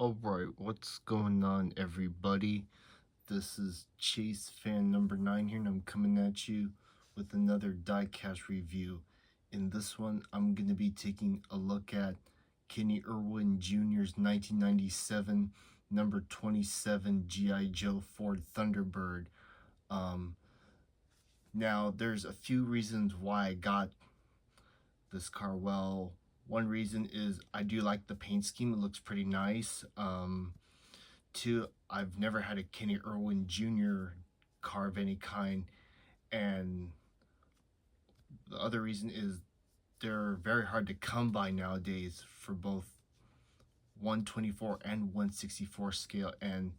Alright, what's going on, everybody? This is Chase fan number 9 here, and I'm coming at you with another Diecast review. In this one, I'm going to be taking a look at Kenny Irwin Jr.'s 1997 number 27 G.I. Joe Ford Thunderbird. Now, there's a few reasons why I got this car. Well, one reason is I do like the paint scheme. It looks pretty nice. Two, I've never had a Kenny Irwin Jr. car of any kind. And the other reason is they're very hard to come by nowadays for both 124 and 164 scale. And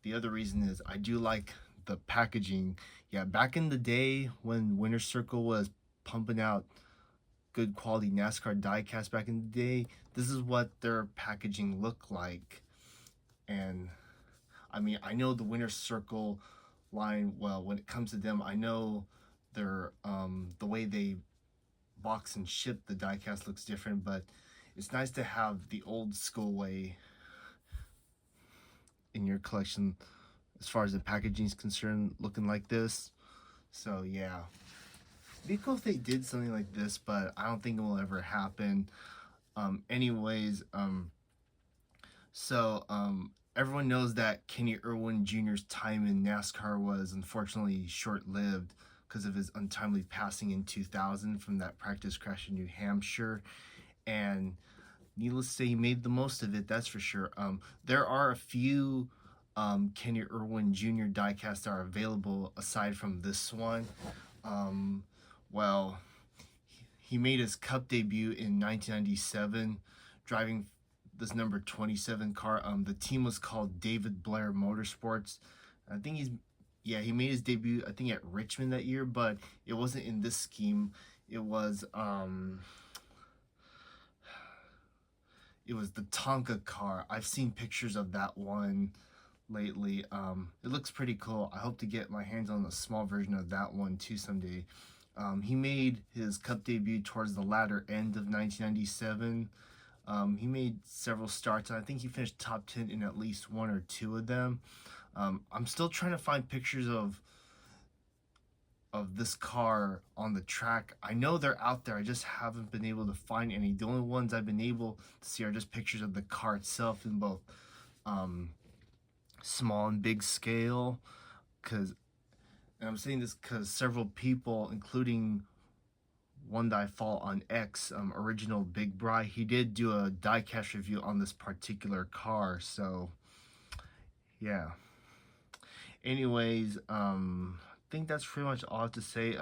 the other reason is I do like the packaging. Yeah, back in the day when Winter Circle was pumping out good quality NASCAR diecast back in the day, this is what their packaging looked like. And I mean, I know the Winter Circle line, well, when it comes to them, I know their the way they box and ship the diecast looks different, but it's nice to have the old school way in your collection as far as the packaging is concerned, looking like this. So yeah, it'd be cool if they did something like this, but I don't think it will ever happen. Everyone knows that Kenny Irwin Jr.'s time in NASCAR was unfortunately short-lived because of his untimely passing in 2000 from that practice crash in New Hampshire. And needless to say, he made the most of it, that's for sure. There are a few Kenny Irwin Jr. diecasts that are available aside from this one. Well, he made his Cup debut in 1997, driving this number 27 car. The team was called David Blair Motorsports. I think he made his debut, I think, at Richmond that year, but it wasn't in this scheme. It was the Tonka car. I've seen pictures of that one lately. It looks pretty cool. I hope to get my hands on a small version of that one too someday. He made his Cup debut towards the latter end of 1997. He made several starts, and I think he finished top 10 in at least one or two of them. I'm still trying to find pictures of this car on the track. I know they're out there, I just haven't been able to find any. The only ones I've been able to see are just pictures of the car itself in both small and big scale. And I'm saying this because several people, including one that I follow on X, Original Big Bry, he did do a diecast review on this particular car. So yeah, anyways, I think that's pretty much all I have to say.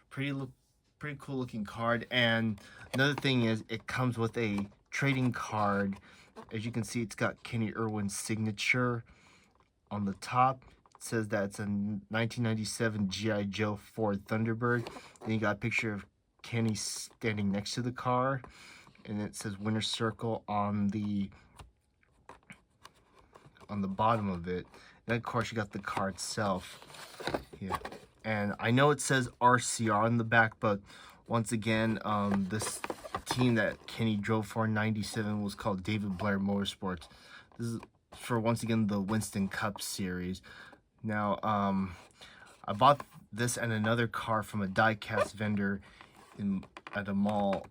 Pretty cool looking card. And another thing is, it comes with a trading card. As you can see, it's got Kenny Irwin's signature on the top. It says that it's a 1997 G.I. Joe Ford Thunderbird. Then you got a picture of Kenny standing next to the car, and it says Winter Circle on the bottom of it. And then of course you got the car itself. Yeah, and I know it says RCR on the back, but once again, this team that Kenny drove for in 97 was called David Blair Motorsports. This is for, once again, the Winston Cup series. Now, I bought this and another car from a diecast vendor at a mall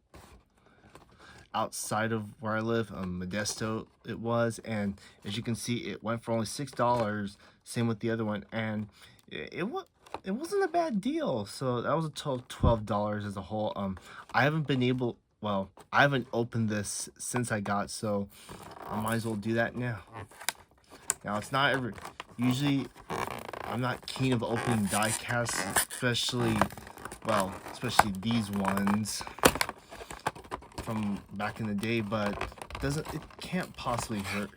outside of where I live, Modesto it was, and as you can see, it went for only $6. Same with the other one, and it wasn't a bad deal. So that was a total of $12 as a whole. I haven't opened this since I got, so I might as well do that now. Now, it's not ever, usually I'm not keen of opening diecasts, especially these ones from back in the day, but it can't possibly hurt.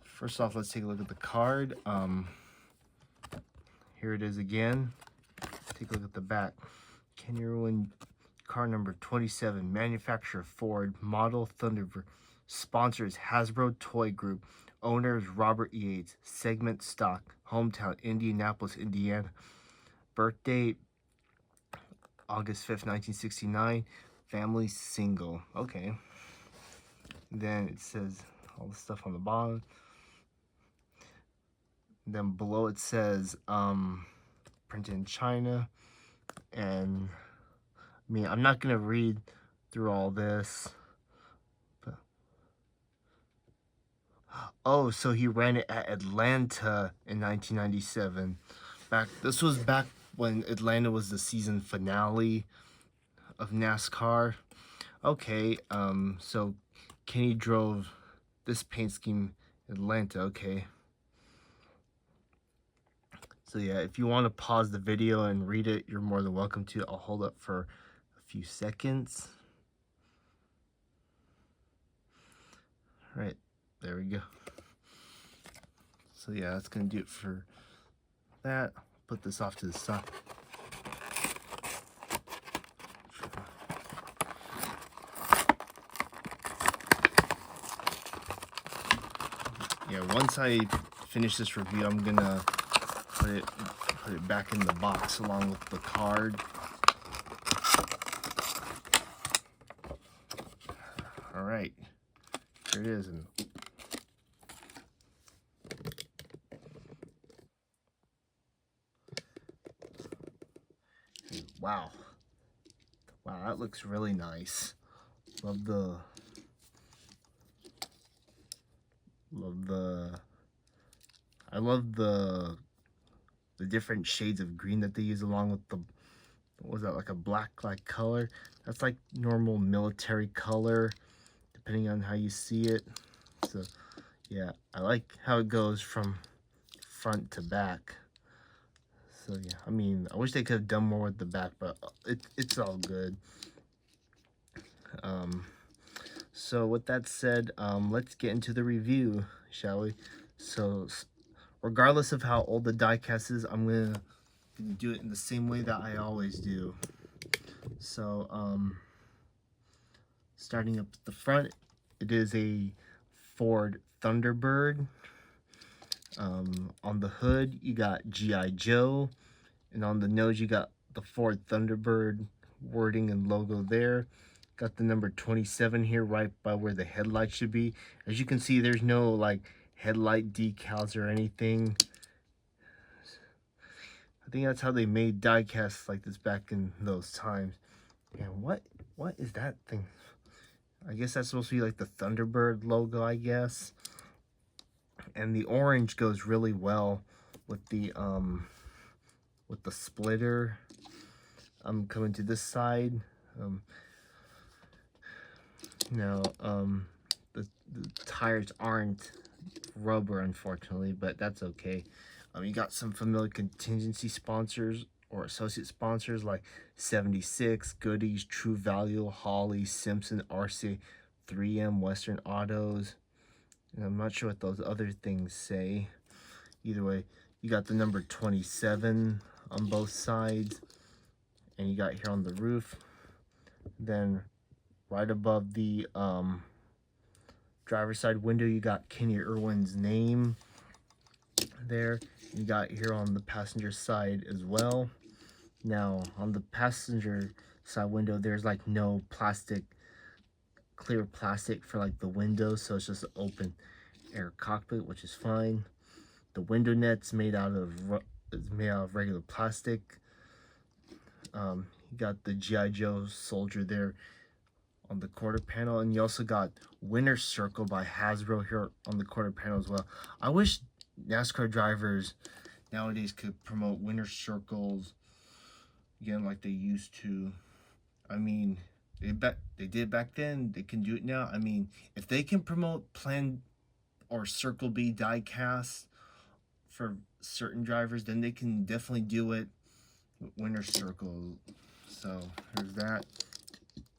First off, let's take a look at the card. Here it is again. Take a look at the back. Kenny Irwin, car number 27, manufacturer Ford, model Thunderbird, sponsors Hasbro Toy Group, owners Robert Yates, segment stock, hometown Indianapolis, Indiana, birthday August 5th, 1969, family single. Okay. Then it says all the stuff on the bottom. And then below it says printed in China. And I mean, I'm not gonna read through all this, but oh, so he ran it at Atlanta in 1997. This was back when Atlanta was the season finale of NASCAR. Okay, so Kenny drove this paint scheme in Atlanta. Okay. So yeah, if you want to pause the video and read it, you're more than welcome to. I'll hold up for a few seconds. All right, there we go. So yeah, that's gonna do it for that. Put this off to the side. Yeah, once I finish this review, I'm gonna put it back in the box along with the card. All right, here it is. And wow, that looks really nice. I love the different shades of green that they use along with the, what was that, like a black like color? That's like normal military color, depending on how you see it. So yeah, I like how it goes from front to back. So yeah, I mean, I wish they could have done more with the back, but it's all good. So with that said, let's get into the review, shall we? So regardless of how old the diecast is, I'm gonna do it in the same way that I always do. So starting up at the front, it is a Ford Thunderbird. On the hood, you got G.I. Joe, and on the nose, you got the Ford Thunderbird wording and logo there. Got the number 27 here right by where the headlight should be. As you can see, there's no like headlight decals or anything. I think that's how they made diecasts like this back in those times. And what is that thing? I guess that's supposed to be like the Thunderbird logo, I guess. And the orange goes really well with the splitter. I'm coming to this side. Now, the tires aren't rubber, unfortunately, but that's okay. You got some familiar contingency sponsors or associate sponsors like 76, Goodies, True Value, Holly, Simpson, RC, 3M, Western Autos. And I'm not sure what those other things say. Either way, you got the number 27 on both sides. And you got here on the roof. Then right above the driver's side window, you got Kenny Irwin's name there. You got here on the passenger side as well. Now, on the passenger side window, there's like no plastic, clear plastic for like the window, so it's just an open air cockpit, which is fine. The window net's made out of regular plastic. You got the G.I. Joe soldier there on the quarter panel, and you also got Winner Circle by Hasbro here on the quarter panel as well. I wish NASCAR drivers nowadays could promote winner circles again like they used to. I mean, they did back then, they can do it now. I mean, if they can promote Plan or Circle B diecast for certain drivers, then they can definitely do it with winner circle. So here's that.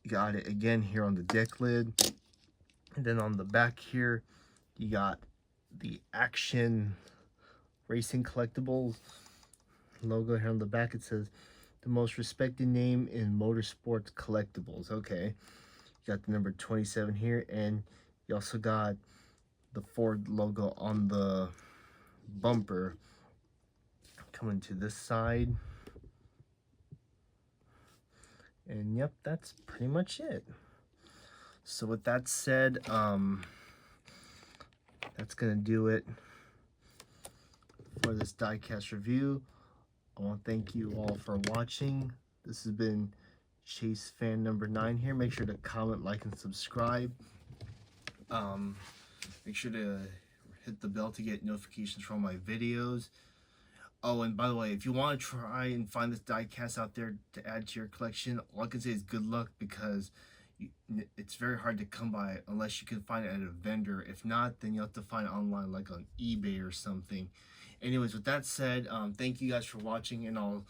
You got it again here on the deck lid. And then on the back here, you got the Action Racing Collectibles logo here on the back. It says the most respected name in motorsports collectibles. Okay, you got the number 27 here, and you also got the Ford logo on the bumper. Coming to this side, and yep, that's pretty much it. So with that said, that's gonna do it for this diecast review. I want to thank you all for watching. This has been Chase fan number 9 here. Make sure to comment, like, and subscribe. Make sure to hit the bell to get notifications from my videos. Oh, and by the way, if you want to try and find this diecast out there to add to your collection, all I can say is good luck, because it's very hard to come by unless you can find it at a vendor. If not, then you'll have to find it online, like on eBay or something. Anyways, with that said, thank you guys for watching, and I'll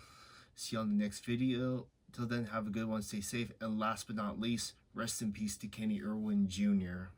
see you on the next video. Till then, have a good one, stay safe, and last but not least, rest in peace to Kenny Irwin Jr.